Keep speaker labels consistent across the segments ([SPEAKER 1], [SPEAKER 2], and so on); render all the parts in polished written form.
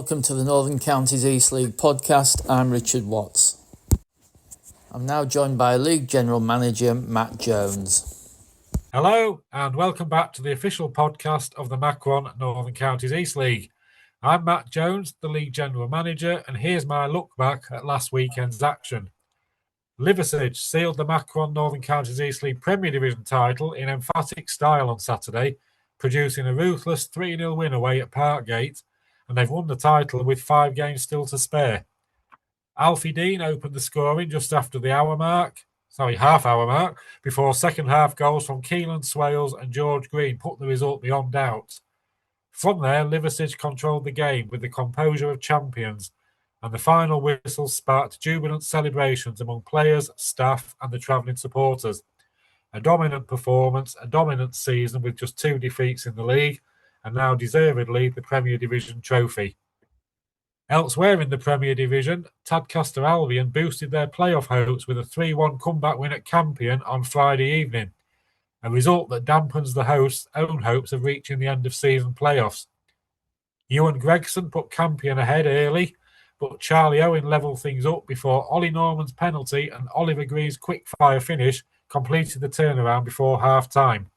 [SPEAKER 1] welcome to the Northern Counties East League podcast. I'm Richard Watts. I'm now joined by League General Manager Matt Jones.
[SPEAKER 2] Hello and welcome back to the official podcast of the Macron Northern Counties East League. I'm Matt Jones, the League General Manager, and here's my look back at last weekend's action. Liversedge sealed the Macron Northern Counties East League Premier Division title in emphatic style on Saturday, producing a ruthless 3-0 win away at Parkgate, and they've won the title with 5 games still to spare. Alfie Dean opened the scoring just after the half-hour mark, before second-half goals from Keelan Swales and George Green put the result beyond doubt. From there, Liversedge controlled the game with the composure of champions, and the final whistle sparked jubilant celebrations among players, staff and the travelling supporters. A dominant performance, a dominant season with just 2 defeats in the league, and now deservedly the Premier Division trophy. Elsewhere in the Premier Division, Tadcaster Albion boosted their playoff hopes with a 3-1 comeback win at Campion on Friday evening, a result that dampens the hosts' own hopes of reaching the end-of-season playoffs. Ewan Gregson put Campion ahead early, but Charlie Owen levelled things up before Ollie Norman's penalty and Oliver Green's quick-fire finish completed the turnaround before half-time.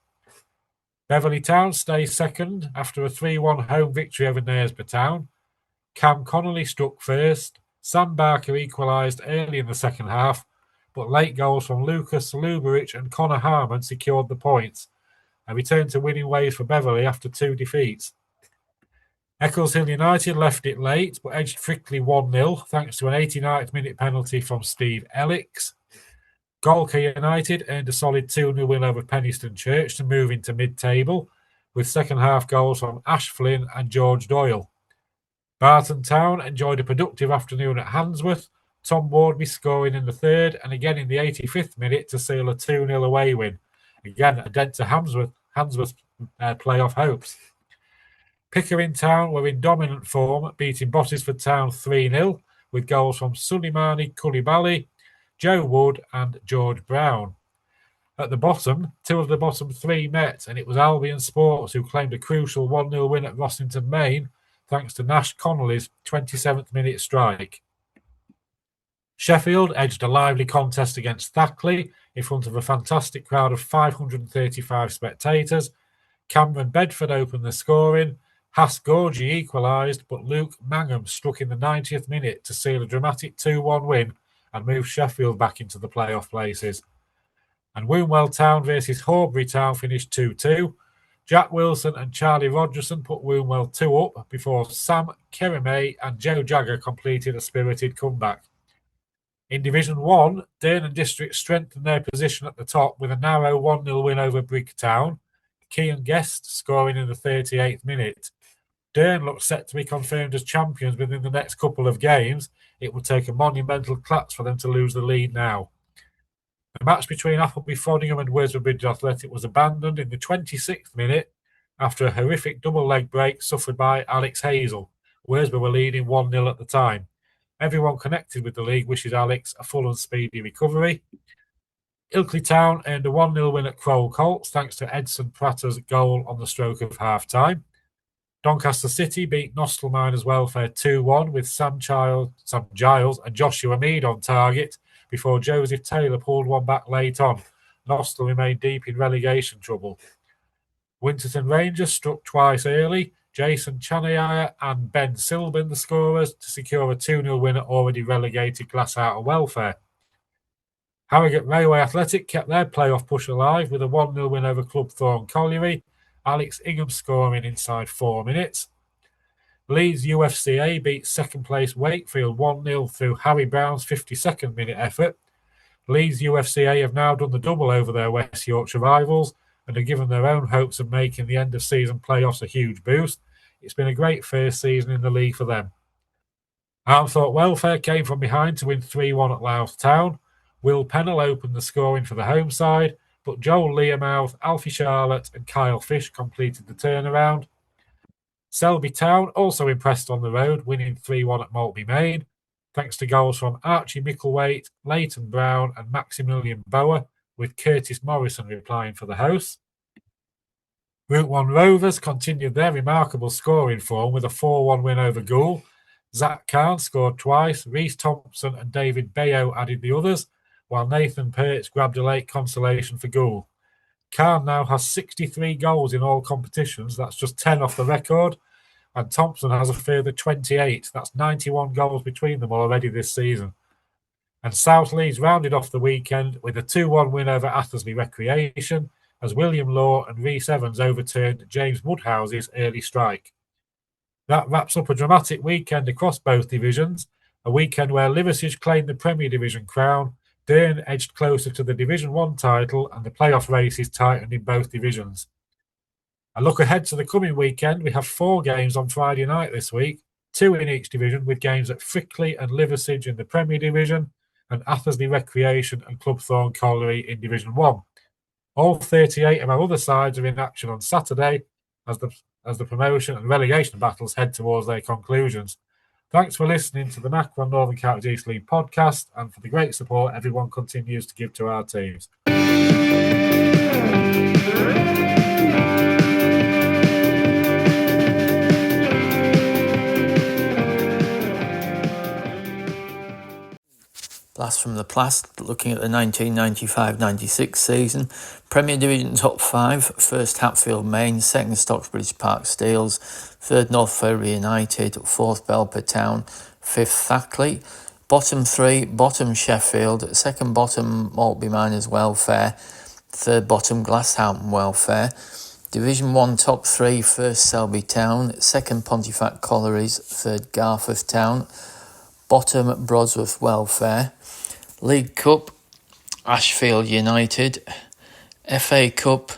[SPEAKER 2] Beverley Town stays second after a 3-1 home victory over Knaresborough Town. Cam Connolly struck first. Sam Barker equalised early in the second half, but late goals from Lucas Luberich and Connor Harmon secured the points, and returned to winning ways for Beverley after 2 defeats. Eccleshill United left it late, but edged Frickley 1-0 thanks to an 89th minute penalty from Steve Ellicks. Galker United earned a solid 2-0 win over Penistone Church to move into mid-table, with second-half goals from Ash Flynn and George Doyle. Barton Town enjoyed a productive afternoon at Handsworth, Tom Wardby scoring in the third and again in the 85th minute to seal a 2-0 away win. Again, a dent to Handsworth's playoff hopes. Pickering Town were in dominant form, beating Bottisford Town 3-0, with goals from Suleimani Koulibaly, Joe Wood and George Brown. At the bottom, 2 of the bottom 3 met, and it was Albion Sports who claimed a crucial 1-0 win at Rossington Main, thanks to Nash Connolly's 27th minute strike. Sheffield edged a lively contest against Thackley in front of a fantastic crowd of 535 spectators. Cameron Bedford opened the scoring. Haas Gorgie equalised, but Luke Mangum struck in the 90th minute to seal a dramatic 2-1 win and move Sheffield back into the playoff places. And Wombwell Town versus Horbury Town finished 2-2. Jack Wilson and Charlie Rogerson put Wombwell 2 up before Sam Keremay and Joe Jagger completed a spirited comeback. In Division 1, Durham District strengthened their position at the top with a narrow 1-0 win over Brigtown. Kean Guest scoring in the 38th minute. Durham looks set to be confirmed as champions within the next couple of games. It would take a monumental collapse for them to lose the lead now. The match between Appleby Frodingham and Worsborough Bridge Athletic was abandoned in the 26th minute after a horrific double leg break suffered by Alex Hazel. Worsborough were leading 1-0 at the time. Everyone connected with the league wishes Alex a full and speedy recovery. Ilkley Town earned a 1-0 win at Crowell Colts thanks to Edson Pratter's goal on the stroke of half-time. Doncaster City beat Nostell Miners Welfare 2-1 with Sam Giles and Joshua Mead on target before Joseph Taylor pulled one back late on. Nostell remained deep in relegation trouble. Winterton Rangers struck twice early. Jason Chanaya and Ben Silburn, the scorers, to secure a 2-0 win at already relegated Glasshouse Welfare. Harrogate Railway Athletic kept their playoff push alive with a 1-0 win over Club Thorn Colliery. Alex Ingham scoring inside 4 minutes. Leeds UFCA beat second-place Wakefield 1-0 through Harry Brown's 52nd minute effort. Leeds UFCA have now done the double over their West Yorkshire rivals and are given their own hopes of making the end-of-season playoffs a huge boost. It's been a great first season in the league for them. Armthorpe Welfare came from behind to win 3-1 at Louth Town. Will Pennell opened the scoring for the home side, but Joel Learmouth, Alfie Charlotte and Kyle Fish completed the turnaround. Selby Town also impressed on the road, winning 3-1 at Maltby Main, thanks to goals from Archie Micklethwaite, Leighton Brown and Maximilian Bower, with Curtis Morrison replying for the hosts. Route 1 Rovers continued their remarkable scoring form with a 4-1 win over Goole, Zach Kahn scored twice, Reece Thompson and David Bayo added the others, while Nathan Pertz grabbed a late consolation for goal. Kahn now has 63 goals in all competitions, that's just 10 off the record, and Thompson has a further 28, that's 91 goals between them already this season. And South Leeds rounded off the weekend with a 2-1 win over Athersley Recreation, as William Law and Rhys Evans overturned James Woodhouse's early strike. That wraps up a dramatic weekend across both divisions, a weekend where Liversedge claimed the Premier Division crown, Dearn edged closer to the Division 1 title, and the playoff races tightened in both divisions. A look ahead to the coming weekend, we have 4 games on Friday night this week, 2 in each division, with games at Frickley and Liversedge in the Premier Division, and Athersley Recreation and Club Thorn Colliery in Division 1. All 38 of our other sides are in action on Saturday as the promotion and relegation battles head towards their conclusions. Thanks for listening to the Macron Northern Counties East League podcast and for the great support everyone continues to give to our teams.
[SPEAKER 1] Blast from the past, looking at the 1995-96 season. Premier Division top 5, first Hatfield Main, second Stockbridge Park Steels, third North Ferry United, fourth Belper Town, fifth Thackley. Bottom 3, bottom Sheffield, second bottom Maltby Miners Welfare, third bottom Glasshampton Welfare. Division 1 top 3, first Selby Town, second Pontefract Collieries, third Garforth Town, bottom Brodsworth Welfare. League Cup, Ashfield United. FA Cup,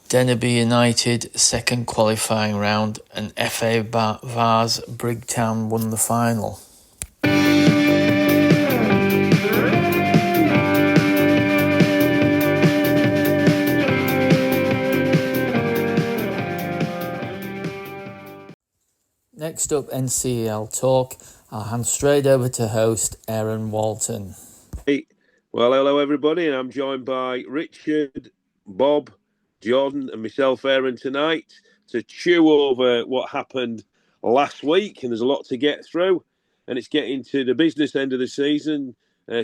[SPEAKER 1] Dennerby United, second qualifying round, and FA Vars, Brigtown won the final. Next up, NCEL Talk. I'll hand straight over to host Aaron Walton.
[SPEAKER 3] Hey, well, hello everybody, and I'm joined by Richard, Bob, Jordan, and myself, Aaron, tonight to chew over what happened last week. And there's a lot to get through, and it's getting to the business end of the season,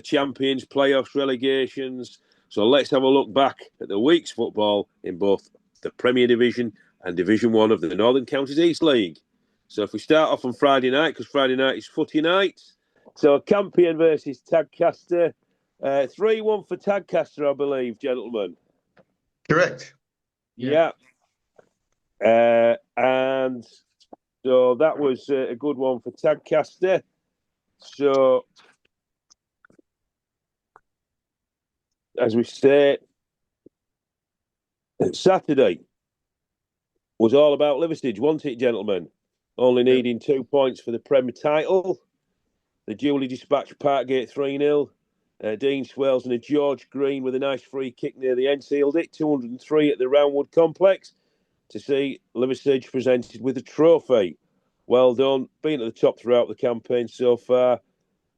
[SPEAKER 3] champions, playoffs, relegations. So let's have a look back at the week's football in both the Premier Division and Division 1 of the Northern Counties East League. So if we start off on Friday night, because Friday night is footy night. So Campion versus Tadcaster. 3-1 for Tadcaster, I believe, gentlemen.
[SPEAKER 4] Correct.
[SPEAKER 3] Yeah. And so that was a good one for Tadcaster. So, as we say, Saturday was all about Liversedge, wasn't it, gentlemen? Only needing 2 points for the Premier title. The duly dispatched Parkgate 3-0. Dean Swells and a George Green with a nice free kick near the end sealed it. 203 at the Roundwood Complex to see Liversedge presented with a trophy. Well done. Been at the top throughout the campaign so far.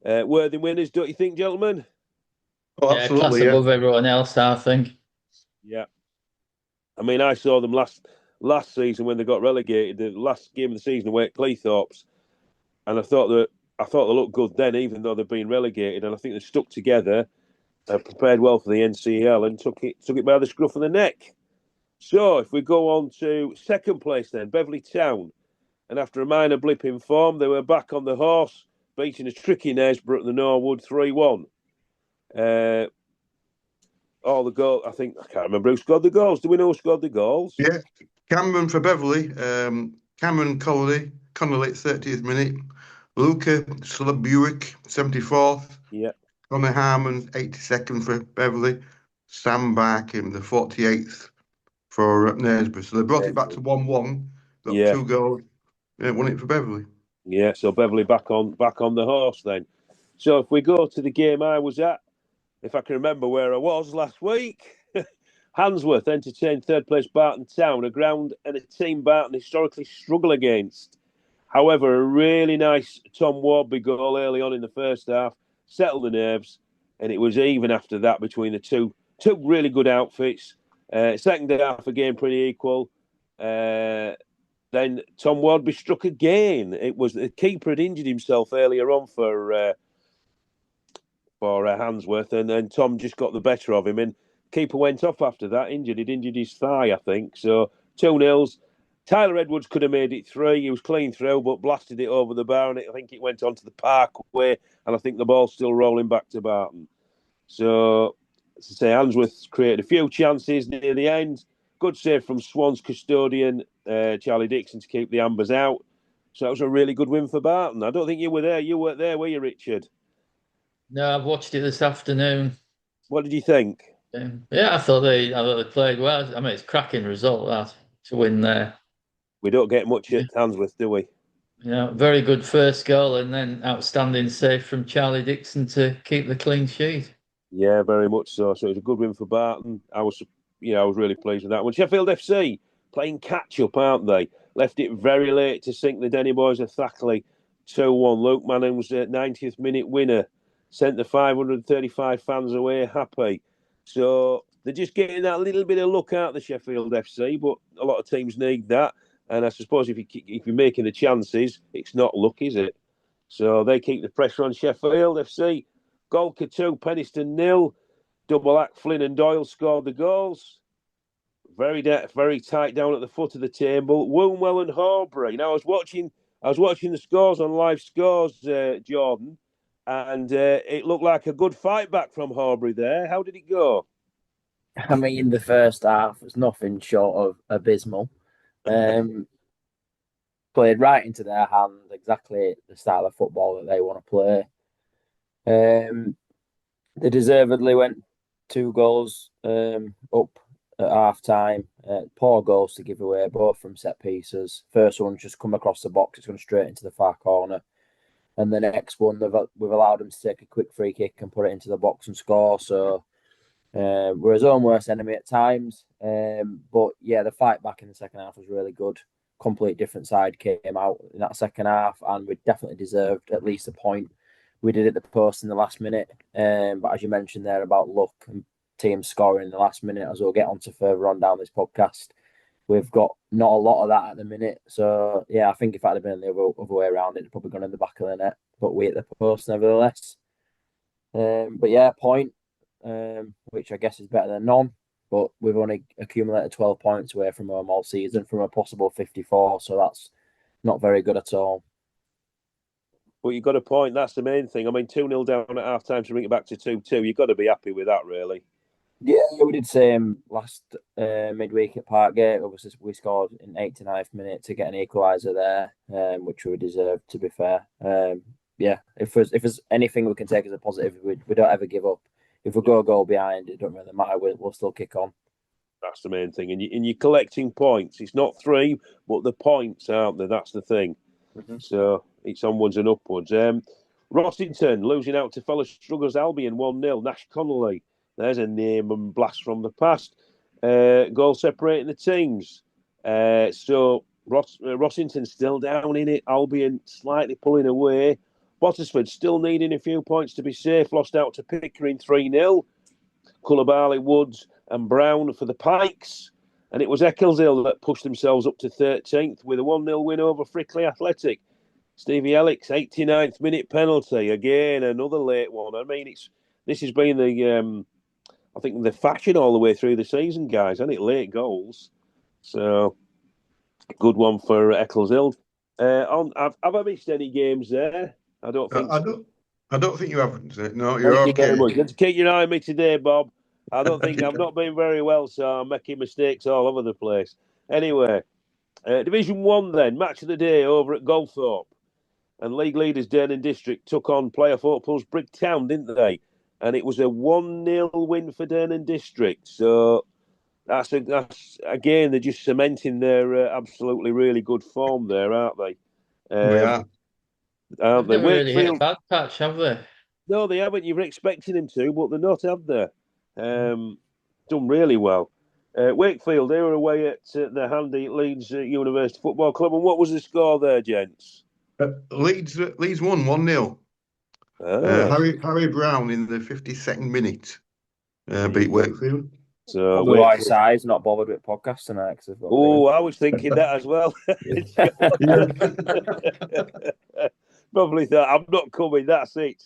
[SPEAKER 3] Worthy winners, don't you think, gentlemen?
[SPEAKER 4] Oh, absolutely.
[SPEAKER 1] Class above everyone else, I think.
[SPEAKER 3] Yeah. I mean, I saw them last season when they got relegated, the last game of the season away at Cleethorpes, and I thought they looked good then, even though they've been relegated, and I think they stuck together, prepared well for the NCEL, and took it by the scruff of the neck. So if we go on to second place then, Beverley Town, and after a minor blip in form, they were back on the horse, beating a tricky Nesborough at the Norwood 3-1. All the goals, I can't remember who scored the goals. Do we know who scored the goals?
[SPEAKER 4] Yeah, Cameron for Beverley, Cameron Connolly at 30th minute, Luca Slaburic, 74th,
[SPEAKER 3] Yeah.
[SPEAKER 4] Connor Harmon, 82nd for Beverley, Sam Barkham, the 48th for Knaresborough. So they brought it back to 1-1, got 2 goals, won it for Beverley.
[SPEAKER 3] Yeah, so Beverley back on the horse then. So if we go to the game I was at, if I can remember where I was last week, Handsworth entertained third place Barton Town, a ground and a team Barton historically struggle against. However, a really nice Tom Wardby goal early on in the first half settled the nerves, and it was even after that between the two really good outfits. Second half again pretty equal. then Tom Wardby struck again. It was the keeper had injured himself earlier on for Handsworth, and then Tom just got the better of him. And keeper went off after that, injured. He'd injured his thigh, I think. So 2-0. Tyler Edwards could have made it 3. He was clean through, but blasted it over the bar, and I think it went onto the parkway, and I think the ball's still rolling back to Barton. So, as I say, Handsworth created a few chances near the end. Good save from Swans custodian, Charlie Dixon, to keep the Ambers out. So that was a really good win for Barton. I don't think you were there. You weren't there, were you, Richard?
[SPEAKER 1] No, I've watched it this afternoon.
[SPEAKER 3] What did you think?
[SPEAKER 1] Yeah, I thought they played well. I mean, it's a cracking result that to win there.
[SPEAKER 3] We don't get much at Handsworth, do we?
[SPEAKER 1] Yeah, very good first goal, and then outstanding save from Charlie Dixon to keep the clean sheet.
[SPEAKER 3] Yeah, very much so. So it was a good win for Barton. I was really pleased with that one. Sheffield FC playing catch up, aren't they? Left it very late to sink the Denny boys of Thackley 2-1. Luke Manning's 90th minute winner sent the 535 fans away happy. So they're just getting that little bit of luck out of the Sheffield FC, but a lot of teams need that. And I suppose if you're making the chances, it's not luck, is it? So they keep the pressure on Sheffield FC. Golka 2, Penniston 0. Double act, Flynn and Doyle scored the goals. Very tight down at the foot of the table. Wombwell and Horbury. Now I was watching the scores on live scores, Jordan, and it looked like a good fight back from Horbury there. How did it go?
[SPEAKER 5] I mean, the first half was nothing short of abysmal. Played right into their hands, exactly the style of football that they want to play. They deservedly went 2 goals up at half time. Poor goals to give away, both from set pieces. First one's just come across the box, it's gone straight into the far corner. And the next one, we've allowed them to take a quick free kick and put it into the box and score. So we're his own worst enemy at times. But yeah, the fight back in the second half was really good. Complete different side came out in that second half, and we definitely deserved at least a point. We did it at the post in the last minute. But as you mentioned there about luck and teams scoring in the last minute, as we'll get onto further on down this podcast, we've got not a lot of that at the minute. So yeah, I think if it had been the other way around, it'd probably gone in the back of the net. But we hit the post nevertheless. But yeah, point, which I guess is better than none. But we've only accumulated 12 points away from home all season from a possible 54. So that's not very good at all.
[SPEAKER 3] But you've got a point. That's the main thing. I mean, 2-0 down at half time to bring it back to 2-2. You've got to be happy with that, really.
[SPEAKER 5] Yeah, we did same last midweek at Parkgate. Obviously, we scored in 89th minute to get an equaliser there, which we deserved, to be fair. Yeah, if there's anything we can take as a positive, we don't ever give up. If we go a goal behind, it don't really matter. We'll still kick on.
[SPEAKER 3] That's the main thing. And you're collecting points. It's not 3, but the points, aren't there? That's the thing. Mm-hmm. So it's onwards and upwards. Rossington losing out to fellow Struggles Albion 1-0. Nash Connolly. There's a name and blast from the past. Goal separating the teams. So Rossington still down in it. Albion slightly pulling away. Bottisford still needing a few points to be safe. Lost out to Pickering 3-0. Cullerbally, Woods and Brown for the Pikes. And it was Eccleshill that pushed themselves up to 13th with a 1-0 win over Frickley Athletic. Stevie Ellick's 89th minute penalty. Again, another late one. I mean, this has been I think the fashion all the way through the season, guys, hasn't it? Late goals. So, good one for Eccleshill. Have I missed any games there? I don't think so.
[SPEAKER 4] I don't think you haven't. No, you're okay.
[SPEAKER 3] Thank you very much. Good to keep your eye on me today, Bob. I don't think I've not been very well, so I'm making mistakes all over the place. Anyway, Division 1 then, match of the day over at Goldthorpe. And league leaders Dernan District took on playoff hopefuls Brigtown, didn't they? And it was a 1-0 win for Dernan District. So that's again, they're just cementing their absolutely really good form there, aren't they?
[SPEAKER 4] Yeah.
[SPEAKER 3] Aren't they?
[SPEAKER 1] They've never really hit a bad patch, have they?
[SPEAKER 3] No, they haven't. You were expecting them to, but they're not, have they? Done really well. Wakefield, they were away at the handy Leeds University Football Club. And what was the score there, gents?
[SPEAKER 4] Leeds won 1-0. Harry Brown in the 52nd minute beat Wakefield.
[SPEAKER 3] So
[SPEAKER 5] the right size, not bothered with podcasts tonight.
[SPEAKER 3] Oh, I was thinking that as well. Probably thought I'm not coming. That's it.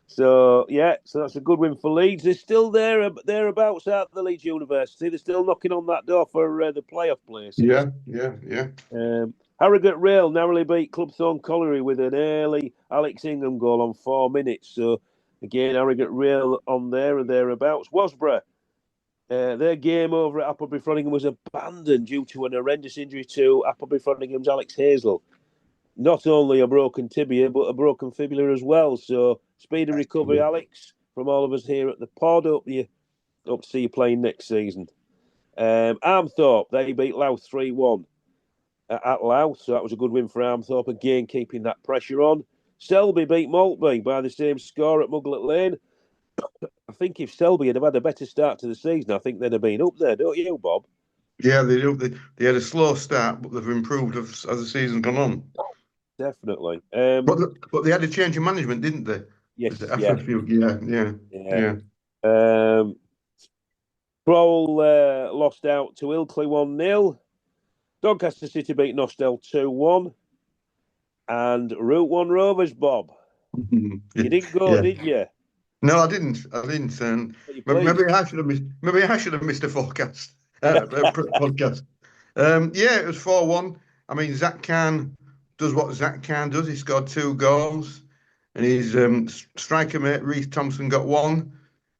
[SPEAKER 3] So yeah, so that's a good win for Leeds. They're still thereabouts at the Leeds University. They're still knocking on that door for the playoff places.
[SPEAKER 4] Yeah.
[SPEAKER 3] Harrogate Rail narrowly beat Clubthorne Colliery with an early Alex Ingham goal on 4 minutes. So again, Harrogate Rail on there and thereabouts. Wasborough. Their game over at Appleby Fronningham was abandoned due to an horrendous injury to Appleby Froningham's Alex Hazel. Not only a broken tibia, but a broken fibula as well. So, speedy recovery, Alex, from all of us here at the pod. Hope to see you playing next season. Armthorpe, they beat Louth 3-1 at Louth. So, that was a good win for Armthorpe. Again, keeping that pressure on. Selby beat Maltby by the same score at Muglet Lane. I think if Selby had had a better start to the season, I think they'd have been up there, don't you, Bob?
[SPEAKER 4] Yeah, they do. They had a slow start, but they've improved as the season's gone on.
[SPEAKER 3] Definitely.
[SPEAKER 4] But they had a change in management, didn't they?
[SPEAKER 3] Yes.
[SPEAKER 4] After a few, yeah.
[SPEAKER 3] Kroll lost out to Ilkley 1-0. Doncaster City beat Nostell 2-1. And Route 1 Rovers, Bob. You didn't go, did you?
[SPEAKER 4] No, I didn't. Maybe I should have missed a forecast. Podcast. Yeah, it was 4-1. I mean, Zach Khan does what Zach Khan does. He scored 2 goals, and his striker mate Reece Thompson got 1,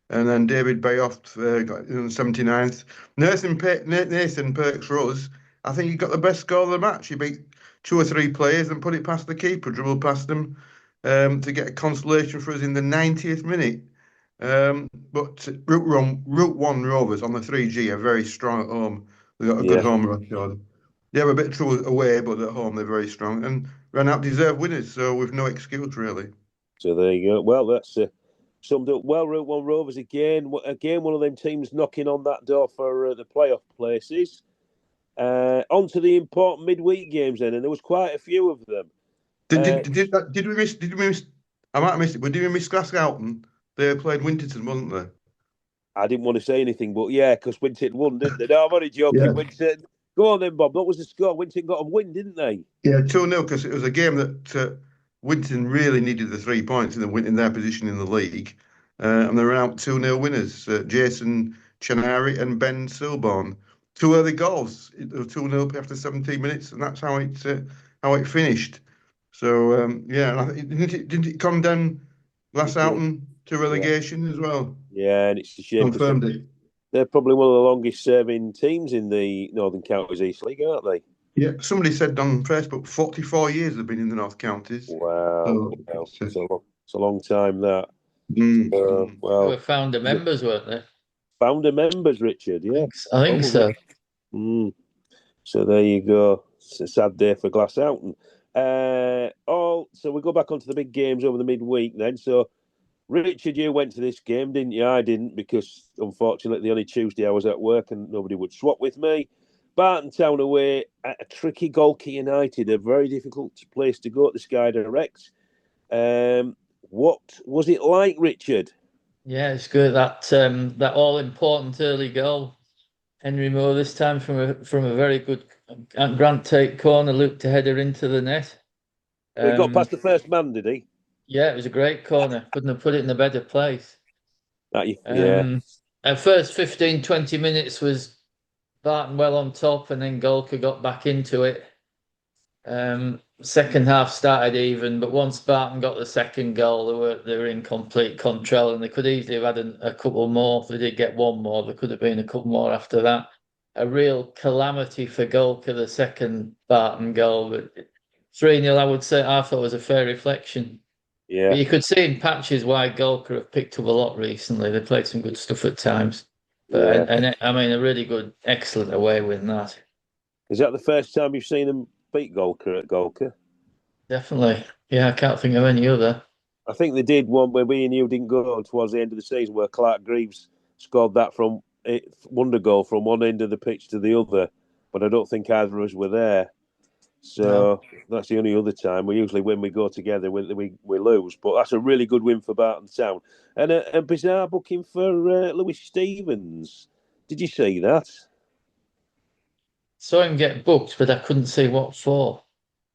[SPEAKER 4] and then David Bayoff got in the 79th. Nathan Perks Rose, I think he got the best score of the match. He beat 2 or 3 players and put it past the keeper, dribbled past them to get a consolation for us in the 90th minute. But Route 1 Rovers on the 3G are very strong at home. They've got a good home record. They have a bit of trouble away, but at home they're very strong. And ran out deserved winners, so we've no excuse really.
[SPEAKER 3] So there you go. Well, that's summed up well. Route 1 Rovers again, one of them teams knocking on that door for the playoff places. On to the important midweek games then, and there was quite a few of them.
[SPEAKER 4] Did we miss? I might have missed it, but did we miss Glasgow? They played Winterton, wasn't they?
[SPEAKER 3] I didn't want to say anything, but yeah, because Winterton won, didn't they? No, I'm only joking. Yeah. Winterton. Go on then, Bob. What was the score? Winterton got a win, didn't they?
[SPEAKER 4] Yeah, 2-0, because it was a game that Winterton really needed the 3 points in their position in the league. And they were out 2-0 winners, Jason Chanari and Ben Silborn. 2 early goals. It was 2-0 after 17 minutes, and that's how it finished. So, didn't it come down Glasgow to relegation as well?
[SPEAKER 3] Yeah, and it's a shame.
[SPEAKER 4] Confirmed it.
[SPEAKER 3] They're probably one of the longest serving teams in the Northern Counties East League, aren't they?
[SPEAKER 4] Yeah, somebody said on Facebook 44 years they've been in the North Counties.
[SPEAKER 3] Wow. It's a long time, that.
[SPEAKER 1] They were founder members, weren't they?
[SPEAKER 3] Founder members, Richard, yeah.
[SPEAKER 1] I think so.
[SPEAKER 3] So there you go. It's a sad day for Glasgow. So we go back onto the big games over the midweek then. So Richard, you went to this game, didn't you? I didn't, because unfortunately only Tuesday I was at work and nobody would swap with me. Barton Town away at a tricky Golke United, a very difficult place to go at the Sky Direct. What was it like, Richard?
[SPEAKER 1] Yeah, it's good. That all important early goal, Henry Moore this time from a very good Grant Tate corner, looped a header into the net.
[SPEAKER 3] He got past the first man, did he?
[SPEAKER 1] Yeah, it was a great corner. Couldn't have put it in a better place. At first 15, 20 minutes was Barton well on top, and then Golke got back into it. Second half started even, but once Barton got the second goal, they were in complete control, and they could easily have had a couple more. If they did get one more, there could have been a couple more after that. A real calamity for Golke, the second Barton goal, but 3-0, I would say, I thought was a fair reflection.
[SPEAKER 3] Yeah,
[SPEAKER 1] but you could see in patches why Golke have picked up a lot recently. They played some good stuff at times. But I mean, a really good, excellent away win that.
[SPEAKER 3] Is that the first time you've seen them beat Golke at Golke?
[SPEAKER 1] Definitely. Yeah, I can't think of any other.
[SPEAKER 3] I think they did one where we and you didn't go towards the end of the season, where Clark Greaves scored that from wonder goal from one end of the pitch to the other, but I don't think either of us were there. So that's the only other time. We usually, when we go together, we lose. But that's a really good win for Barton Town. And a bizarre booking for Lewis Stevens. Did you see that?
[SPEAKER 1] Saw him get booked, but I couldn't see what for.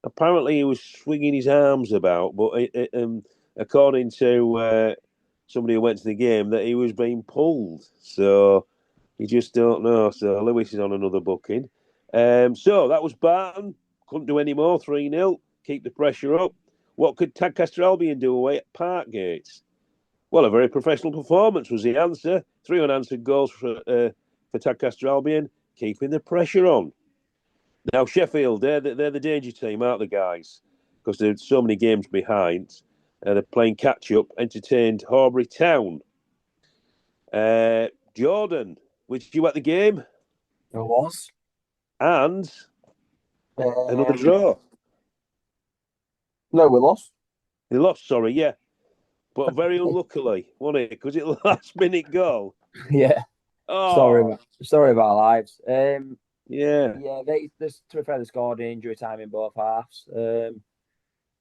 [SPEAKER 3] Apparently, he was swinging his arms about, but according to somebody who went to the game, that he was being pulled. So you just don't know. So Lewis is on another booking. So that was Barton. Couldn't do any more. 3-0. Keep the pressure up. What could Tadcaster Albion do away at Parkgate? Well, a very professional performance was the answer. 3 unanswered goals for Tadcaster Albion, keeping the pressure on. Now, Sheffield, they're the danger team, aren't they, guys? Because there's so many games behind. They're playing catch-up, entertained Horbury Town. Jordan, which you at the game?
[SPEAKER 5] I was.
[SPEAKER 3] And another draw.
[SPEAKER 5] No, we lost.
[SPEAKER 3] They lost, sorry, yeah. But very unluckily, wasn't it? Because it was a last-minute goal.
[SPEAKER 5] Yeah.
[SPEAKER 3] Oh.
[SPEAKER 5] Sorry about our lives.
[SPEAKER 3] Yeah.
[SPEAKER 5] Yeah, to be fair, they scored injury time in both halves.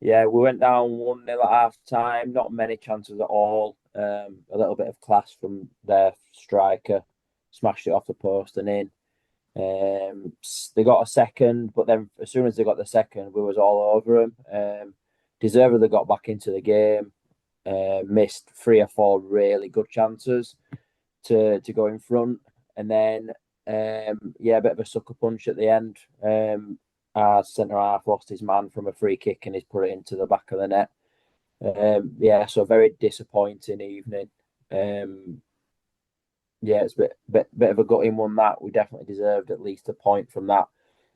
[SPEAKER 5] Yeah, we went down 1-0 at half time. Not many chances at all. A little bit of class from their striker, smashed it off the post and in. They got a second, but then as soon as they got the second, we was all over them. Deservedly got back into the game. Missed 3 or 4 really good chances to go in front, and then a bit of a sucker punch at the end. Our centre half lost his man from a free kick and he's put it into the back of the net. So very disappointing evening. It's a bit of a gutting one that we definitely deserved at least a point from that.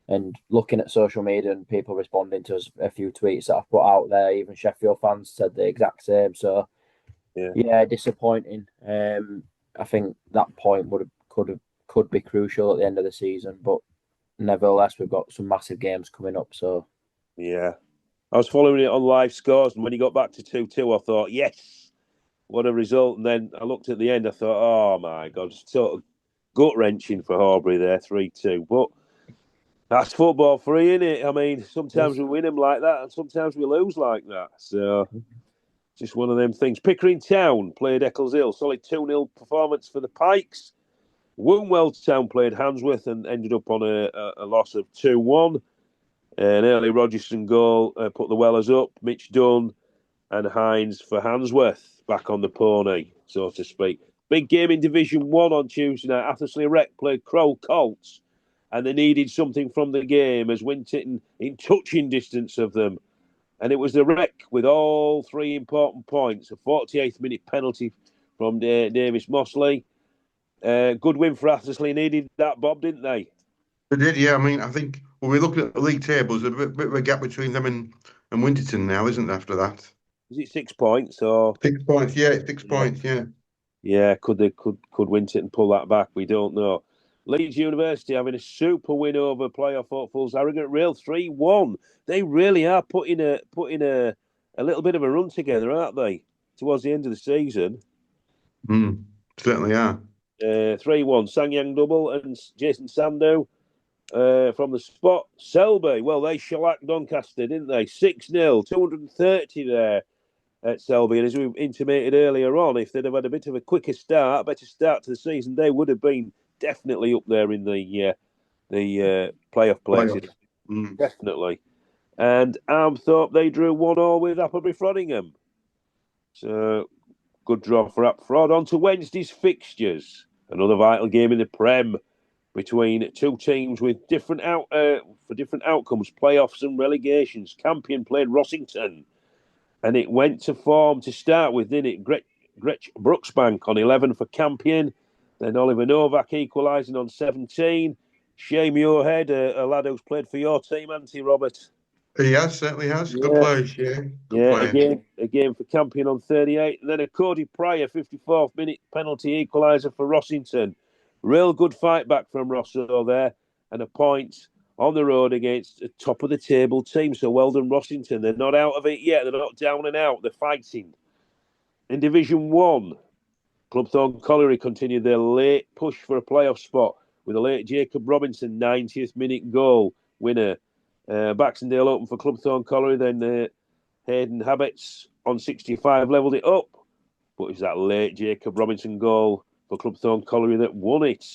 [SPEAKER 5] And looking at social media and people responding to us, a few tweets that I've put out there, even Sheffield fans said the exact same. So disappointing. I think that point could be crucial at the end of the season, but nevertheless, we've got some massive games coming up. So
[SPEAKER 3] yeah, I was following it on live scores, and when he got back to 2-2, I thought, yes, what a result. And then I looked at the end, I thought, oh my God, it's sort of gut wrenching for Horbury there, 3-2. But that's football for you, isn't it? I mean, sometimes we win them like that, and sometimes we lose like that. So just one of them things. Pickering Town played Eccleshill, solid 2-0 performance for the Pikes. Woonwell Town played Handsworth and ended up on a loss of 2-1. An early Rogerson goal put the Wellers up. Mitch Dunn and Hines for Handsworth back on the pony, so to speak. Big game in Division 1 on Tuesday night. Athersley Rec played Crow Colts, and they needed something from the game as Winton in touching distance of them. And it was the Rec with all 3 important points. A 48th minute penalty from Davis Mosley. Good win for Athersley. Needed that, Bob, didn't they?
[SPEAKER 4] They did, yeah. I mean, I think when we look at the league tables, there's a bit of a gap between them and Winterton now, isn't there, after that?
[SPEAKER 3] Is it 6 points or
[SPEAKER 4] 6 points? Yeah, 6 points. Yeah.
[SPEAKER 3] Yeah, could Winton pull that back? We don't know. Leeds University having a super win over playoff hopefuls Arrogant Rail 3-1. They really are putting a little bit of a run together, aren't they? Towards the end of the season.
[SPEAKER 4] Certainly are.
[SPEAKER 3] 3-1. Sangyang double and Jason Sandow from the spot. Selby, well, they shellacked Doncaster, didn't they? 6-0, 230 there at Selby. And as we intimated earlier on, if they'd have had a bit of a quicker start, a better start to the season, they would have been definitely up there in the playoff places. Definitely. And Armthorpe, they drew 1-1 with Appleby Frodingham. So, good draw for Apfrod. On to Wednesday's fixtures. Another vital game in the Prem between 2 teams with different outcomes, playoffs and relegations. Campion played Rossington, and it went to form to start with, didn't it? Gretch Brooksbank on 11 for Campion, then Oliver Novak equalising on 17. Shay Muirhead, a lad who's played for your team, hasn't he, Robert?
[SPEAKER 4] He has, certainly has. Good player, Shay.
[SPEAKER 3] Good player. Again for Campion on 38. And then a Cody Pryor, 54th minute penalty equaliser for Rossington. Real good fight back from Rosso there, and a point on the road against a top of the table team. So well done, Rossington. They're not out of it yet. They're not down and out. They're fighting. In Division 1, Clubthorne Colliery continued their late push for a playoff spot with a late Jacob Robinson 90th minute goal winner. Baxendale open for Clubthorne Colliery, then Hayden Habits on 65 levelled it up. But it was that late Jacob Robinson goal for Clubthorne Colliery that won it.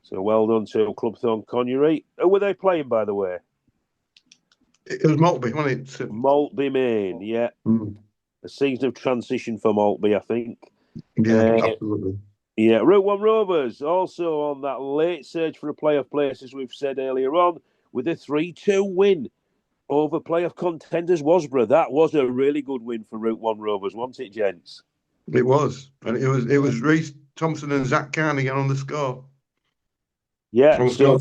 [SPEAKER 3] So well done to Clubthorne Connery. Who were they playing, by the way?
[SPEAKER 4] It was Maltby, wasn't it?
[SPEAKER 3] Maltby Main, yeah. A season of transition for Maltby, I think.
[SPEAKER 4] Yeah, absolutely.
[SPEAKER 3] Yeah, Route 1 Rovers also on that late surge for a playoff place, as we've said earlier on, with a 3-2 win over playoff contenders Wasborough. That was a really good win for Route 1 Rovers, wasn't it, gents?
[SPEAKER 4] It was. And it was Reece Thompson and Zach Carnigan on the score.
[SPEAKER 3] Yeah, so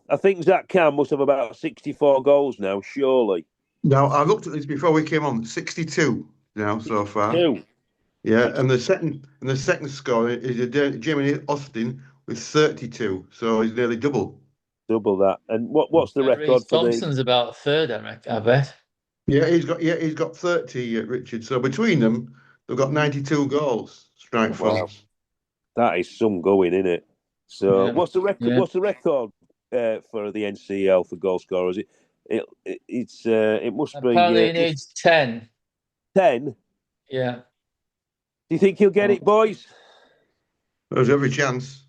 [SPEAKER 3] I think Zach Cam must have about 64 goals now, surely.
[SPEAKER 4] Now, I looked at this before we came on, 62 now so far.
[SPEAKER 3] 62.
[SPEAKER 4] Yeah, and the second score is Jamie Austin with 32, so he's nearly double.
[SPEAKER 3] Double that. And what's the record
[SPEAKER 1] Reece
[SPEAKER 3] for
[SPEAKER 1] Thompson's about third, I bet.
[SPEAKER 4] Yeah, he's got 30, Richard. So between them, they've got 92 goals, strike force.
[SPEAKER 3] That is some going, isn't it? So what's the record?
[SPEAKER 1] Yeah.
[SPEAKER 3] What's the record for the NCEL for goal scorers? It must be.
[SPEAKER 1] Apparently he needs 10.
[SPEAKER 3] 10.
[SPEAKER 1] Yeah.
[SPEAKER 3] Do you think he'll get it, boys?
[SPEAKER 4] There's every chance.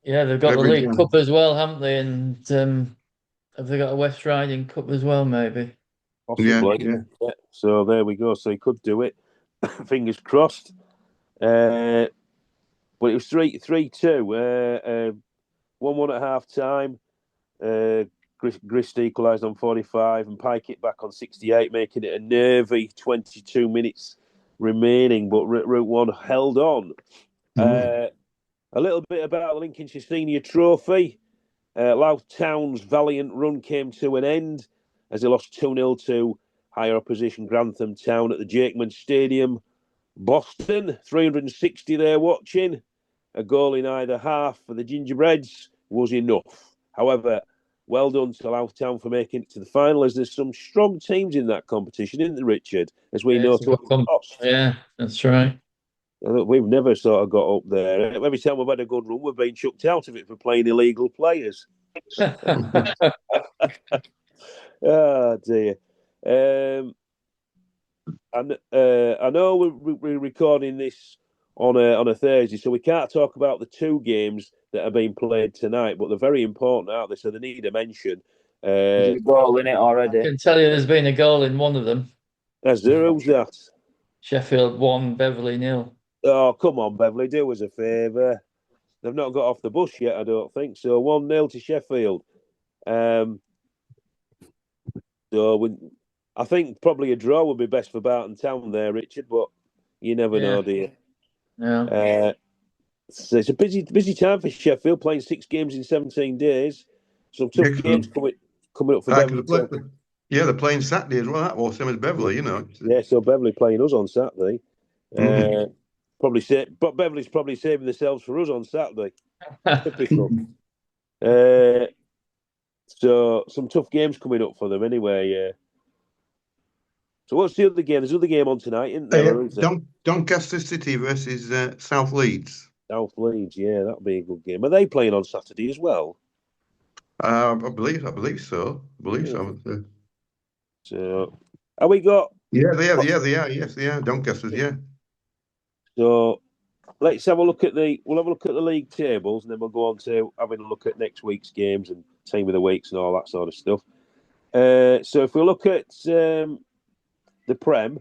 [SPEAKER 1] Yeah, they've got the League Cup as well, haven't they? And have they got a West Riding Cup as well, maybe?
[SPEAKER 3] Possibly. Yeah. So there we go. So he could do it. Fingers crossed. But it was 3-2. 1-1 at half time. Grist equalised on 45 and Pike it back on 68, making it a nervy 22 minutes remaining. But Route 1 held on. A little bit about the Lincolnshire Senior Trophy. Louth Town's valiant run came to an end as they lost 2-0 to higher opposition Grantham Town at the Jakeman Stadium. Boston, 360 there watching. A goal in either half for the Gingerbreads was enough. However, well done to Louth Town for making it to the final, as there's some strong teams in that competition, isn't there, Richard? As we know to our cost.
[SPEAKER 1] Yeah, that's right.
[SPEAKER 3] We've never sort of got up there. Every time we've had a good run, we've been chucked out of it for playing illegal players. Oh, dear. And I know we're recording this on a Thursday, so we can't talk about the two games that are being played tonight, but they're very important, aren't they? So they need a mention.
[SPEAKER 5] There's a goal in it already.
[SPEAKER 1] I can tell you there's been a goal in one of them.
[SPEAKER 3] Who's that?
[SPEAKER 1] Sheffield 1, Beverley 0.
[SPEAKER 3] Oh, come on, Beverley, do us a favour. They've not got off the bus yet, I don't think. So 1-0 to Sheffield. I think probably a draw would be best for Barton Town there, Richard, but you never know, do you?
[SPEAKER 1] Yeah.
[SPEAKER 3] So it's a busy time for Sheffield, playing 6 games in 17 days. Some tough games coming up for Beverley.
[SPEAKER 4] They're playing Saturday as well. That was same as Beverley, you know.
[SPEAKER 3] Yeah, so Beverley playing us on Saturday. But Beverley's probably saving themselves for us on Saturday. Typical. So some tough games coming up for them anyway. So what's the other game? There's another game on tonight, isn't there?
[SPEAKER 4] Doncaster City versus South Leeds.
[SPEAKER 3] South Leeds, yeah, that'll be a good game. Are they playing on Saturday as well?
[SPEAKER 4] I believe so.
[SPEAKER 3] So, have we got?
[SPEAKER 4] Yeah, they are. Yes, they are. Doncaster's, yeah.
[SPEAKER 3] So, let's have a look at the league tables, and then we'll go on to having a look at next week's games and team of the weeks and all that sort of stuff. So, if we look at the Prem,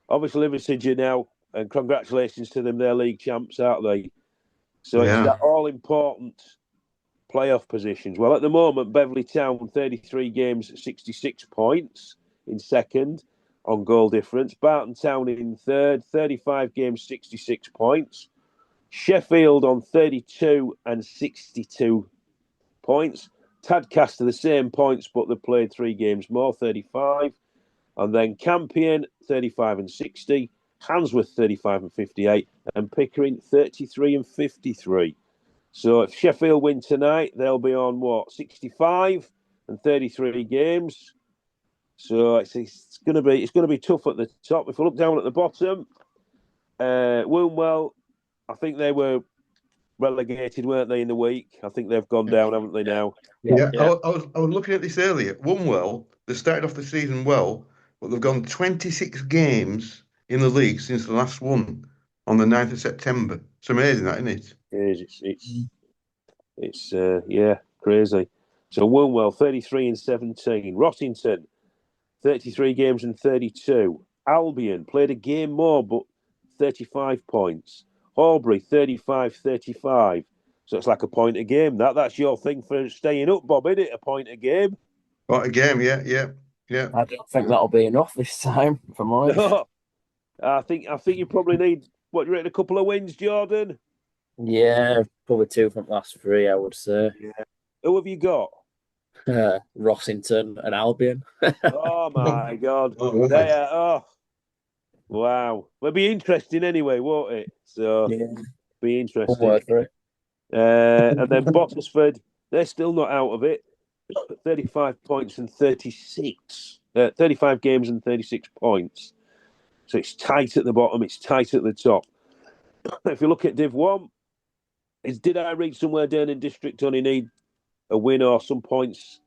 [SPEAKER 3] obviously Liverpool now, and congratulations to them, they're league champs, aren't they? So it's that all-important playoff positions. Well, at the moment, Beverley Town, 33 games, 66 points in second on goal difference. Barton Town in third, 35 games, 66 points. Sheffield on 32 and 62 points. Tadcaster the same points, but they've played 3 games more, 35. And then Campion, 35 and 60. Handsworth, 35 and 58. And Pickering, 33 and 53. So if Sheffield win tonight, they'll be on 65 and 33 games. So it's going to be tough at the top. If we look down at the bottom, Wombwell, I think they were relegated, weren't they, in the week? I think they've gone down, haven't they now?
[SPEAKER 4] Yeah. I was looking at this earlier. Wombwell, they started off the season well, but they've gone 26 games in the league since the last one on the 9th of September. It's amazing, that, isn't it?
[SPEAKER 3] It is. It's crazy. So Woolwell 33 and 17. Rottington 33 games and 32. Albion played a game more but 35 points. Horbury 35-35. So it's like a point a game. That's your thing for staying up, Bob, isn't it? A point a game.
[SPEAKER 4] What a game, yeah.
[SPEAKER 5] I don't think that'll be enough this time, if I'm honest.
[SPEAKER 3] No, I think you probably need what you reckon, a couple of wins, Jordan.
[SPEAKER 5] Yeah, probably 2 from the last 3, I would say.
[SPEAKER 3] Yeah. Who have you got?
[SPEAKER 5] Rossington and Albion.
[SPEAKER 3] Oh my God!
[SPEAKER 4] Oh,
[SPEAKER 3] They are. Oh, wow. It'll be interesting anyway, won't it? So be
[SPEAKER 5] One
[SPEAKER 3] interesting.
[SPEAKER 5] word for it.
[SPEAKER 3] And then Bottisford, they're still not out of it. 35 points and 35 games and 36 points. So it's tight at the bottom. It's tight at the top. If you look at Div 1, did I read somewhere Durham District only need a win or some points?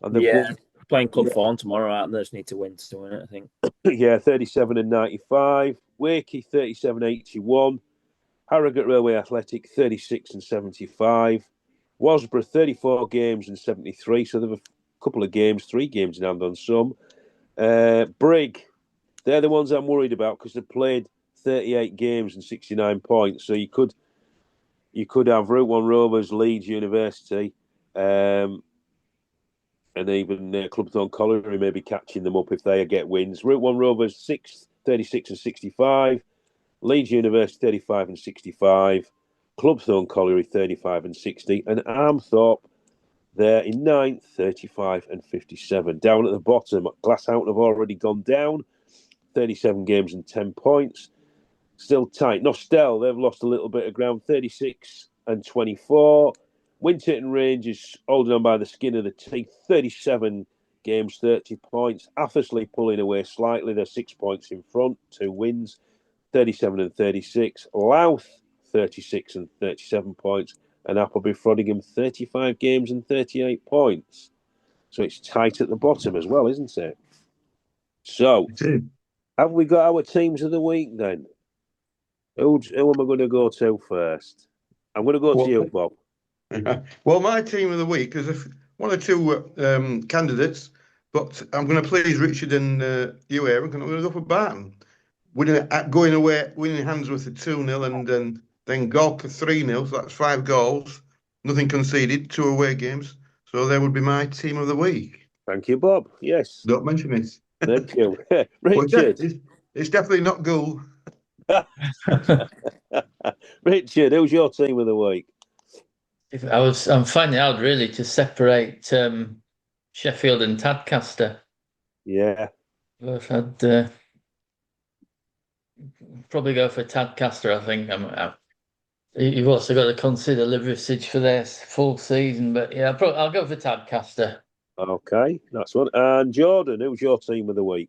[SPEAKER 3] And they've won.
[SPEAKER 5] Playing Club Fawn tomorrow, aren't they? They just need to win to win it, I think.
[SPEAKER 3] 37 and 95. Wakey, 37-81. Harrogate Railway Athletic, 36 and 75. Wasborough, 34 games and 73. So they've a couple of games, 3 games in hand on some. Brig, they're the ones I'm worried about because they've played 38 games and 69 points. So you could have Route 1 Rovers, Leeds University, and even Clubthorne Colliery maybe catching them up if they get wins. Route 1 Rovers, 36 and 65. Leeds University, 35 and 65. Clubthorne Colliery, 35 and 60. And Armthorpe, they're in 9th, 35 and 57. Down at the bottom, Glasshout have already gone down. 37 games and 10 points. Still tight. Nostell, they've lost a little bit of ground. 36 and 24. Winterton Rangers holding on by the skin of the teeth. 37 games, 30 points. Athersley pulling away slightly. They're 6 points in front, 2 wins. 37 and 36. Louth, 36 and 37 points. And Appleby Frodingham, 35 games and 38 points. So it's tight at the bottom as well, isn't it? So, have we got our teams of the week then? Who am I going to go to first? I'm going to go to you, Bob.
[SPEAKER 4] Well, my team of the week is one or two candidates, but I'm going to please Richard and you, Aaron. I'm going to go for Barton. Going away, winning Handsworth at 2-0 and then Gorka 3-0, so that's 5 goals. Nothing conceded, 2 away games. So they would be my team of the week.
[SPEAKER 3] Thank you, Bob. Yes.
[SPEAKER 4] Don't mention it.
[SPEAKER 3] Thank you. Richard.
[SPEAKER 4] It's definitely not Gould.
[SPEAKER 3] Richard, who's your team of the week?
[SPEAKER 1] I'm finding out really to separate Sheffield and Tadcaster.
[SPEAKER 3] Yeah.
[SPEAKER 1] Both had probably go for Tadcaster, I think. You've also got to consider Liversidge for their full season, but yeah, I'll go for Tadcaster.
[SPEAKER 3] Okay, that's one. And Jordan, who's your team of the week?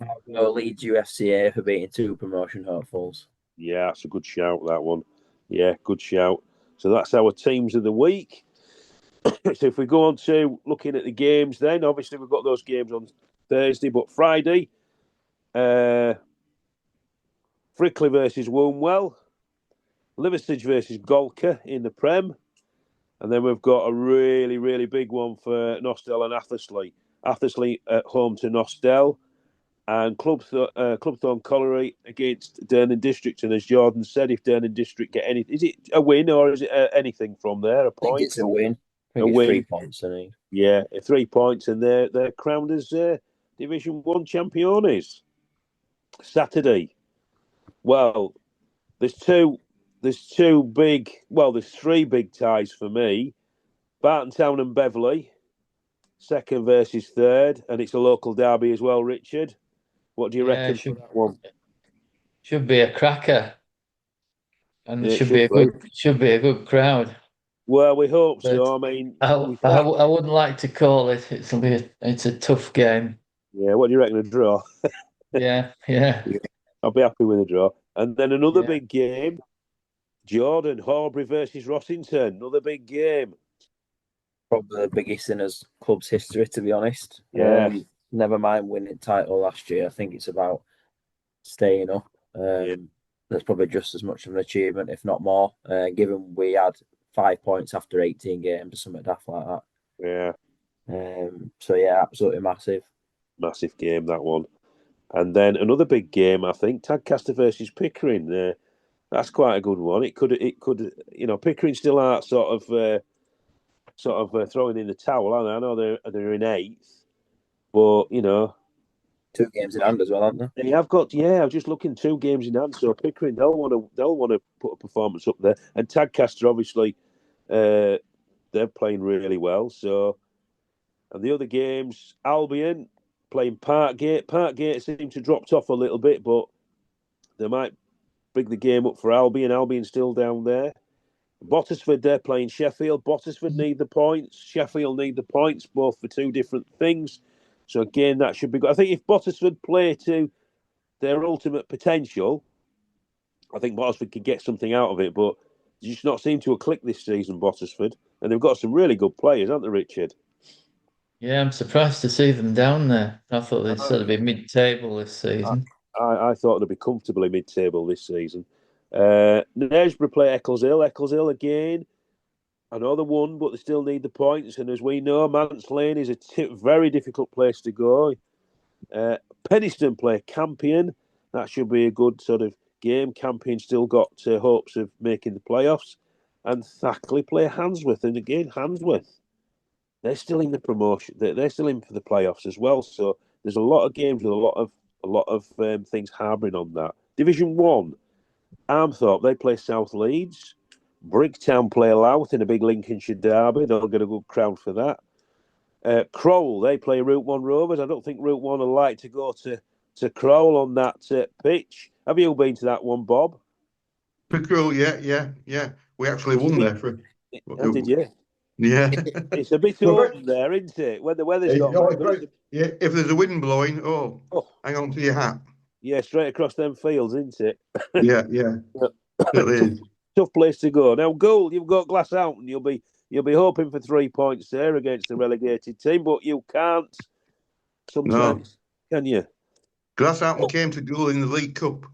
[SPEAKER 5] I'll go Leeds UFCA for beating 2 promotion hopefuls.
[SPEAKER 3] Yeah, that's a good shout, that one. Yeah, good shout. So that's our teams of the week. So if we go on to looking at the games then, obviously we've got those games on Thursday, but Friday, Frickley versus Wombwell, Liversidge versus Golka in the Prem, and then we've got a really, really big one for Nostell and Athersley. Athersley at home to Nostell, and Clubthorne Colliery against Durham District. And as Jordan said, if Durham District get anything, is it a win or is it anything from there? A point?
[SPEAKER 5] I think it's a win. I think it's 3 points, I think.
[SPEAKER 3] Yeah, 3 points, and they're crowned as Division 1 champions. Saturday. Well, there's 3 big ties for me. Barton Town and Beverley, 2nd versus 3rd, and it's a local derby as well, Richard. What do you reckon for that one?
[SPEAKER 1] Should be a cracker, and it should be a good crowd.
[SPEAKER 3] Well, we hope so. I mean,
[SPEAKER 1] I wouldn't like to call it. It's a tough game.
[SPEAKER 3] Yeah, what do you reckon? A draw?
[SPEAKER 1] Yeah.
[SPEAKER 3] I'll be happy with a draw. And then another big game, Jordan, Horbury versus Rossington. Another big game.
[SPEAKER 5] Probably the biggest in his club's history, to be honest.
[SPEAKER 3] Yeah.
[SPEAKER 5] Never mind winning title last year. I think it's about staying up. That's probably just as much of an achievement, if not more. Given we had 5 points after 18 games or something daft like that.
[SPEAKER 3] Yeah.
[SPEAKER 5] So yeah, absolutely massive.
[SPEAKER 3] Massive game, that one. And then another big game, I think, Tadcaster versus Pickering. That's quite a good one. It could, Pickering still aren't sort of throwing in the towel. I know they're in 8th, but
[SPEAKER 5] 2 games in hand as well, aren't they?
[SPEAKER 3] they have got. Yeah, I'm just looking 2 games in hand. So Pickering, they'll want to put a performance up there, and Tadcaster obviously, they're playing really well. So, and the other games, Albion playing Parkgate. Parkgate seem to have dropped off a little bit, but they might big the game up for Albion. Albion's still down there. Bottisford, they're playing Sheffield. Bottisford need the points. Sheffield need the points, both for 2 different things. So again, that should be good. I think if Bottisford play to their ultimate potential, I think Bottisford could get something out of it. But they just not seem to have clicked this season, Bottisford. And they've got some really good players, haven't they, Richard?
[SPEAKER 1] Yeah, I'm surprised to see them down there. I thought they'd sort of be mid-table this season.
[SPEAKER 3] I thought they'd be comfortably mid-table this season. Knaresborough play Eccleshill. Eccleshill again. I know they won, but they still need the points. And as we know, Mance Lane is a very difficult place to go. Penistone play Campion. That should be a good sort of game. Campion still got hopes of making the playoffs. And Thackley play Handsworth. And again, Handsworth, they're still in the promotion. They're still in for the playoffs as well. So there's a lot of games with a lot of things harbouring on that. Division 1, Armthorpe, they play South Leeds. Brigtown play Louth in a big Lincolnshire derby. They'll get a good crowd for that. Crowell, they play Route 1 Rovers. I don't think Route 1 will like to go to Crowell on that pitch. Have you been to that one, Bob?
[SPEAKER 4] Crowell, yeah. We actually won there for.
[SPEAKER 3] Oh, did you?
[SPEAKER 4] Yeah.
[SPEAKER 3] It's a bit open there, isn't it? When the weather's not bad.
[SPEAKER 4] Yeah, if there's a wind blowing, hang on to your hat.
[SPEAKER 3] Yeah, straight across them fields, isn't it?
[SPEAKER 4] Yeah. It is.
[SPEAKER 3] Tough place to go. Now, Gould, you've got Glassoutton. You'll be hoping for 3 points there against the relegated team, but you can't sometimes, can you?
[SPEAKER 4] Glassoutton came to Gould in the League Cup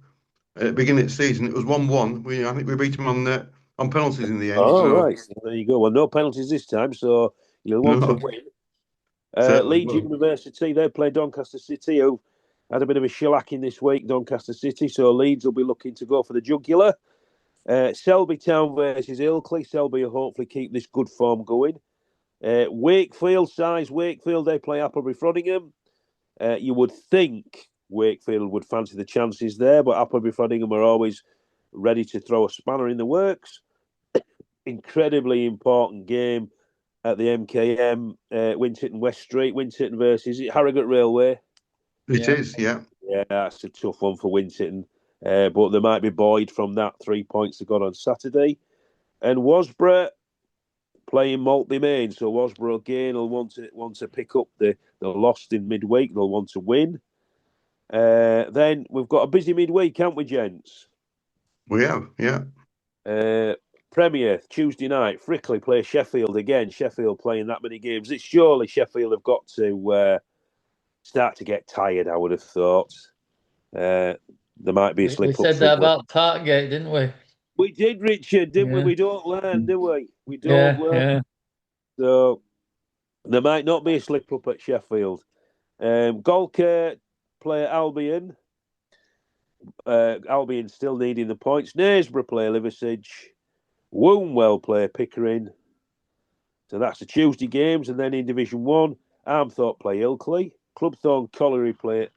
[SPEAKER 4] at the beginning of the season. It was 1-1. I think we beat them on penalties in the end.
[SPEAKER 3] Right. There you go. Well, no penalties this time, so you'll want to win. Leeds University, they play Doncaster City, who had a bit of a shellacking this week, Doncaster City, so Leeds will be looking to go for the jugular. Selby Town versus Ilkley. Selby will hopefully keep this good form going. Wakefield, they play Appleby Frodingham. You would think Wakefield would fancy the chances there, but Appleby Frodingham are always ready to throw a spanner in the works. Incredibly important game at the MKM, Winterton West Street. Winterton versus Harrogate Railway.
[SPEAKER 4] It is, yeah.
[SPEAKER 3] Yeah, that's a tough one for Winterton. But they might be buoyed from that 3 points they got on Saturday. And Wasborough playing Maltby Main. So Wasborough again will want to pick up the lost in midweek. They'll want to win. Then we've got a busy midweek, haven't we, gents?
[SPEAKER 4] We have, yeah.
[SPEAKER 3] Premier, Tuesday night, Frickley play Sheffield again. Sheffield playing that many games. It's surely Sheffield have got to start to get tired, I would have thought. There might be a slip up.
[SPEAKER 1] We said that about Parkgate, didn't we?
[SPEAKER 3] We did, Richard, didn't we? We don't learn, do we? We don't learn.
[SPEAKER 1] Yeah.
[SPEAKER 3] So there might not be a slip up at Sheffield. Golker play Albion. Albion still needing the points. Knaresborough play Liversedge. Wombwell play Pickering. So that's the Tuesday games. And then in Division 1, Armthorpe play Ilkley. Clubthorne Colliery play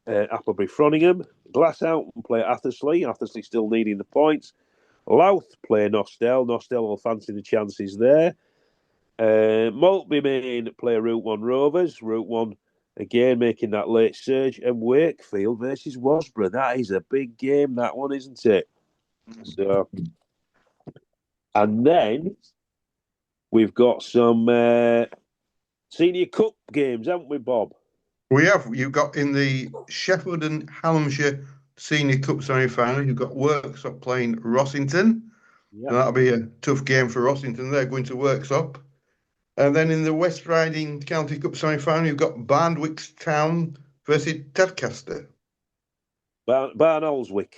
[SPEAKER 3] Appleby Frodingham. Glassoutton play Athersley. Athersley still needing the points. Louth play Nostell. Nostell will fancy the chances there. Maltby Main play Route 1 Rovers. Route 1 again making that late surge. And Wakefield versus Wasborough. That is a big game, that one, isn't it? So, and then we've got some Senior Cup games, haven't we, Bob?
[SPEAKER 4] We have. You've got in the Sheffield and Hallamshire Senior Cup semi-final, you've got Worksop playing Rossington. Yep. That'll be a tough game for Rossington. They're going to Worksop. And then in the West Riding County Cup semi-final, you've got Barnwick Town versus Tadcaster.
[SPEAKER 3] Barnoldswick.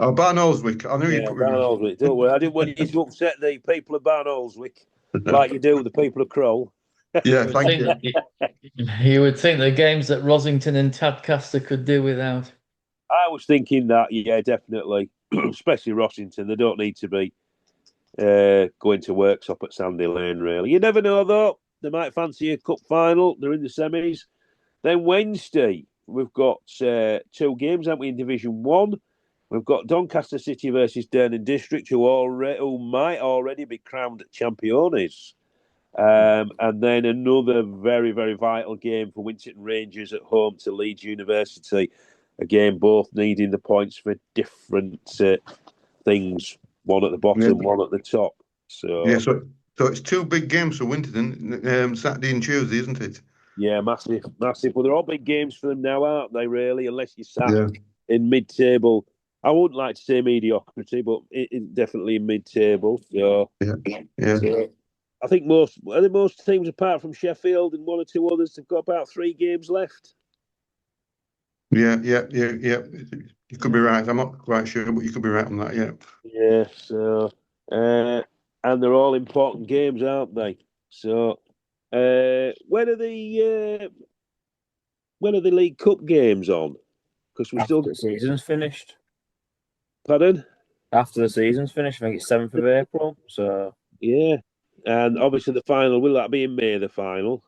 [SPEAKER 4] Oh, Barnoldswick. I knew you
[SPEAKER 3] Yeah,
[SPEAKER 4] put me.
[SPEAKER 3] Barnoldswick. Don't worry, I didn't want you to upset the people of Barnoldswick like you do with the people of Kroll.
[SPEAKER 4] Yeah,
[SPEAKER 1] You would
[SPEAKER 4] thank
[SPEAKER 1] think
[SPEAKER 4] you.
[SPEAKER 1] you would think the games that Rosington and Tadcaster could do without.
[SPEAKER 3] I was thinking that, yeah, definitely, especially Rossington. They don't need to be going to Worksop at Sandy Lane, really. You never know, though. They might fancy a cup final. They're in the semis. Then Wednesday, we've got 2 games, haven't we, in Division 1. We've got Doncaster City versus Durham District, who might already be crowned champions. And then another very, very vital game for Winterton Rangers at home to Leeds University. Again, both needing the points for different things. One at the bottom,
[SPEAKER 4] Yeah.
[SPEAKER 3] one at the top.
[SPEAKER 4] Yeah, so it's 2 big games for Winterton, Saturday and Tuesday, isn't it?
[SPEAKER 3] Yeah, massive, massive. Well, they're all big games for them now, aren't they, really? Unless you sat
[SPEAKER 4] Yeah.
[SPEAKER 3] in mid-table. I wouldn't like to say mediocrity, but definitely in mid-table. So,
[SPEAKER 4] Yeah.
[SPEAKER 3] so I think most teams, apart from Sheffield and 1 or 2 others, have got about 3 games left.
[SPEAKER 4] Yeah. You could be right. I'm not quite sure, but you could be right on that, yeah.
[SPEAKER 3] Yeah, so and they're all important games, aren't they? So when are the League Cup games on? Because
[SPEAKER 5] after the season's finished.
[SPEAKER 3] Pardon?
[SPEAKER 5] After the season's finished, I think it's 7th of April. So
[SPEAKER 3] yeah, and obviously the final, will that be in May? The final.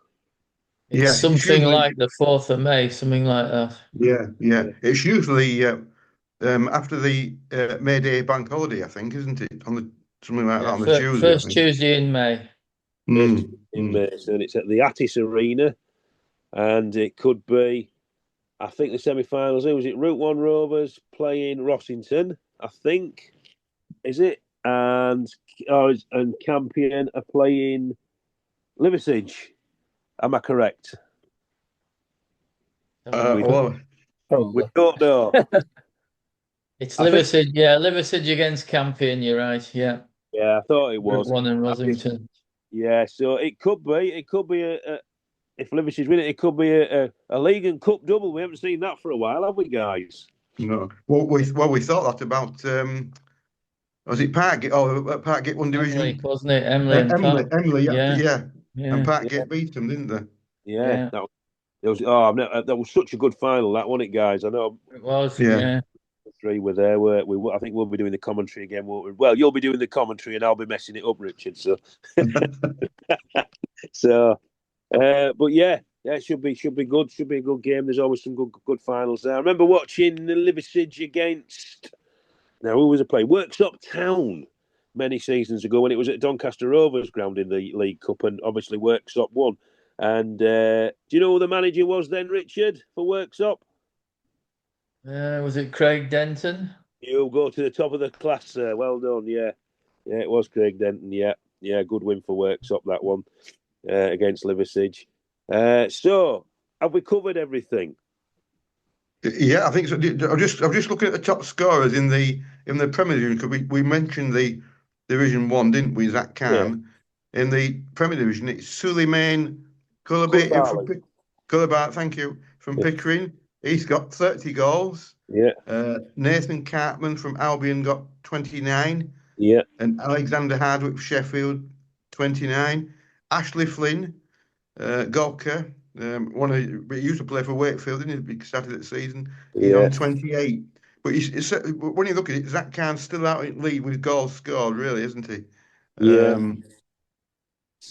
[SPEAKER 1] It's
[SPEAKER 4] Yeah,
[SPEAKER 1] something
[SPEAKER 4] usually,
[SPEAKER 1] like the 4th of May, something like that.
[SPEAKER 4] Yeah. It's usually after the May Day bank holiday, I think, isn't it? Something like that on the Tuesday, I
[SPEAKER 1] first
[SPEAKER 4] think.
[SPEAKER 1] Tuesday in May.
[SPEAKER 3] First in May, and it's at the Attis Arena, and it could be. I think the semi-finals. Was it Route 1 Rovers playing Rossington? I think. Is it? And Campion are playing Liversidge. Am I correct?
[SPEAKER 4] Well,
[SPEAKER 3] We
[SPEAKER 5] probably.
[SPEAKER 3] don't know.
[SPEAKER 1] It's
[SPEAKER 3] I think-
[SPEAKER 1] Liversidge, yeah, Liversidge against Campion, you're right, yeah.
[SPEAKER 3] Yeah, I thought it was.
[SPEAKER 1] One in Rosington.
[SPEAKER 3] Yeah, so it could be. It could be if Liversidge win it, it could be a league and cup double. We haven't seen that for a while, have we, guys?
[SPEAKER 4] no. Well, we thought that about was it Parkgate? Oh, Parkgate won division.
[SPEAKER 1] Emily, wasn't it? Emily and Park.
[SPEAKER 4] Emily,
[SPEAKER 1] Yeah.
[SPEAKER 4] And Parkgate beat them, didn't they?
[SPEAKER 3] Yeah. That was such a good final, that wasn't it, guys? I know.
[SPEAKER 1] It was,
[SPEAKER 4] Yeah.
[SPEAKER 1] yeah.
[SPEAKER 3] 3 were there. I think we'll be doing the commentary again. Well, you'll be doing the commentary, and I'll be messing it up, Richard. So, but yeah, it should be good. Should be a good game. There's always some good finals there. I remember watching the Liversidge against. Now, who was it playing? Worksop Town many seasons ago when it was at Doncaster Rovers ground in the League Cup, and obviously Worksop won. And do you know who the manager was then, Richard, for Worksop?
[SPEAKER 1] Was it Craig Denton?
[SPEAKER 3] You go to the top of the class, sir. Well done. Yeah, it was Craig Denton. Yeah, good win for Worksop, that one against Liversidge. So, have we covered everything?
[SPEAKER 4] Yeah, I think so. I'm just looking at the top scorers in the Premier Division, because we mentioned the Division 1, didn't we? Zach Khan. Yeah. In the Premier Division, it's Suleiman Kulabart, thank you, from Pickering. He's got 30 goals.
[SPEAKER 3] Yeah.
[SPEAKER 4] Nathan Cartman from Albion got 29.
[SPEAKER 3] Yeah.
[SPEAKER 4] And Alexander Hardwick from Sheffield, 29. Ashley Flynn, Golka, he used to play for Wakefield, didn't he? He started the season. He's on 28. But when you look at it, Zach Khan's still out in lead with goals scored, really, isn't he?
[SPEAKER 3] Yeah.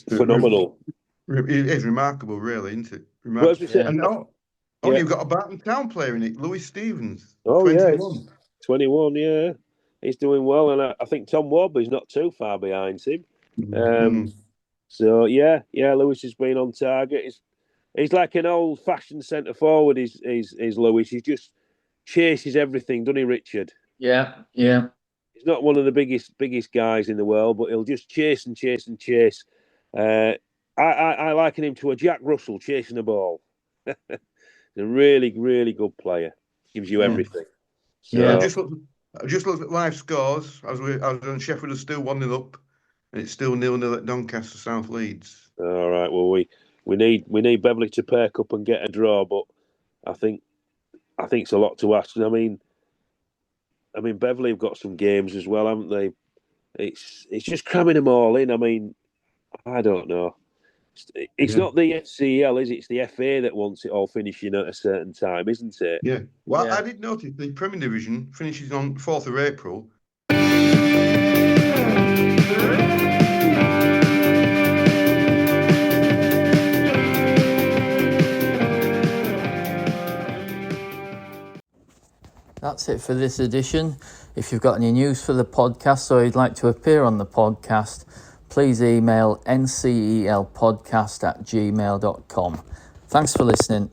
[SPEAKER 3] Phenomenal.
[SPEAKER 4] It is remarkable, really, isn't it?
[SPEAKER 3] Remarkable.
[SPEAKER 4] And you've got a Barton Town player in it, Louis Stevens.
[SPEAKER 3] Oh,
[SPEAKER 4] 21.
[SPEAKER 3] yeah. 21, yeah. He's doing well. And I think Tom Warby's not too far behind him. So, yeah, Lewis has been on target. He's like an old-fashioned centre forward. Is Lewis? He just chases everything, doesn't he, Richard?
[SPEAKER 1] Yeah.
[SPEAKER 3] He's not one of the biggest guys in the world, but he'll just chase and chase and chase. I liken him to a Jack Russell chasing a ball. He's a really, really good player. Gives you everything. So,
[SPEAKER 4] yeah. I just looked at live scores. I was on Sheffield is still 1-0 up, and it's still 0-0 at Doncaster South Leeds.
[SPEAKER 3] All right. Well, we need Beverley to perk up and get a draw, but I think it's a lot to ask. I mean, I mean, Beverley have got some games as well, haven't they? It's just cramming them all in. I mean, I don't know. It's not the NCEL, is it? It's the FA that wants it all finishing at a certain time, isn't it?
[SPEAKER 4] Yeah. Well, I did notice the Premier Division finishes on 4th of April.
[SPEAKER 1] That's it for this edition. If you've got any news for the podcast or you'd like to appear on the podcast, please email ncelpodcast@gmail.com. Thanks for listening.